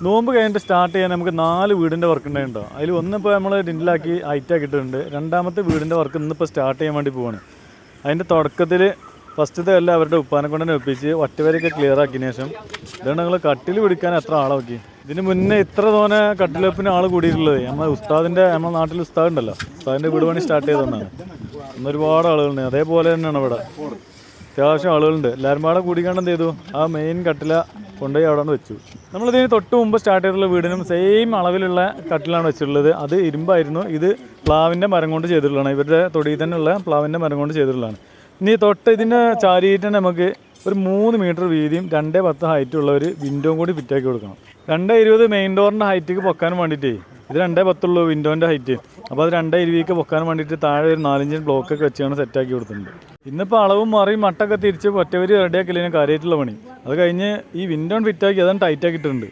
നോമ്പ് കഴിഞ്ഞിട്ട് സ്റ്റാർട്ട് ചെയ്യാൻ നമുക്ക് 4 വീടിൻ്റെ വർക്ക് ഉണ്ടായിട്ടുണ്ടോ. അതിൽ ഒന്നിപ്പോൾ നമ്മൾ ടിൻഡിലാക്കി ഹൈറ്റാക്കിയിട്ടുണ്ട്. രണ്ടാമത്തെ വീടിൻ്റെ വർക്ക് ഇന്നിപ്പോൾ സ്റ്റാർട്ട് ചെയ്യാൻ വേണ്ടി പോവാണ്. അതിൻ്റെ തുടക്കത്തിൽ ഫസ്റ്റത്തെ എല്ലാം അവരുടെ ഉപ്പാനെ കൊണ്ട് തന്നെ ഒപ്പിച്ച് ഒറ്റവരെയൊക്കെ ക്ലിയർ ആക്കിയതിന് ശേഷം ഇതാണ് ഞങ്ങൾ കട്ടിൽ പിടിക്കാൻ എത്ര ആളെ നോക്കി. ഇതിന് മുന്നേ ഇത്ര തോനെ കട്ടിലെപ്പിന് ആൾ കൂടിയിട്ടുള്ളത് നമ്മുടെ നാട്ടിൽ ഉസ്താദ് ഉണ്ടല്ലോ, ഉസ്താദിൻ്റെ വീട് പണി സ്റ്റാർട്ട് ചെയ്തതാണ്. അന്ന് ഒരുപാട് ആളുകളുണ്ട്. അതേപോലെ തന്നെയാണ് ഇവിടെ അത്യാവശ്യം ആളുകളുണ്ട്. എല്ലാവരും പാടെ കൂടിക്കാണ്ട് എന്ത് ചെയ്തു, ആ മെയിൻ കട്ടില കൊണ്ടുപോയി അവിടെ വെച്ചു. നമ്മളിതിന് തൊട്ട് മുമ്പ് സ്റ്റാർട്ട് ചെയ്തിട്ടുള്ള വീടിനും സെയിം അളവിലുള്ള കട്ടിലാണ് വെച്ചിട്ടുള്ളത്. അത് ഇരുമ്പായിരുന്നു. ഇത് പ്ലാവിൻ്റെ മരം കൊണ്ട് ചെയ്തിട്ടുള്ളതാണ്. ഇവരുടെ തൊടിയിൽ തന്നെയുള്ള പ്ലാവിൻ്റെ മരം കൊണ്ട് ചെയ്തിട്ടുള്ളതാണ്. ഇനി തൊട്ട് ഇതിൻ്റെ ചാരിയിട്ട് നമുക്ക് ഒരു 3 മീറ്റർ വീതിയും 2.10 ഹൈറ്റുള്ള ഒരു വിൻഡോയും കൂടി ഫിറ്റാക്കി കൊടുക്കണം. 2.20 മെയിൻ ഡോറിൻ്റെ ഹൈറ്റിക്ക് പൊക്കാൻ വേണ്ടിയിട്ടേ, ഇത് 2.10 ഉള്ളൂ വിൻഡോൻ്റെ ഹൈറ്റ്. അപ്പോൾ അത് 2.20 പൊക്കാൻ വേണ്ടിയിട്ട് താഴെ ഒരു 4 ഇഞ്ച് ബ്ലോക്കൊക്കെ വെച്ചാണ് സെറ്റാക്കി കൊടുത്തിട്ടുണ്ട്. ഇന്നിപ്പോൾ അളവും മറിയും മട്ടൊക്കെ തിരിച്ച് ഒറ്റവരി റെഡിയാക്കില്ല കാര്യമായിട്ടുള്ള പണി. അത് കഴിഞ്ഞ് ഈ വിൻഡോ ഫിറ്റാക്കി അതാണ് ടൈറ്റാക്കിയിട്ടുണ്ട്.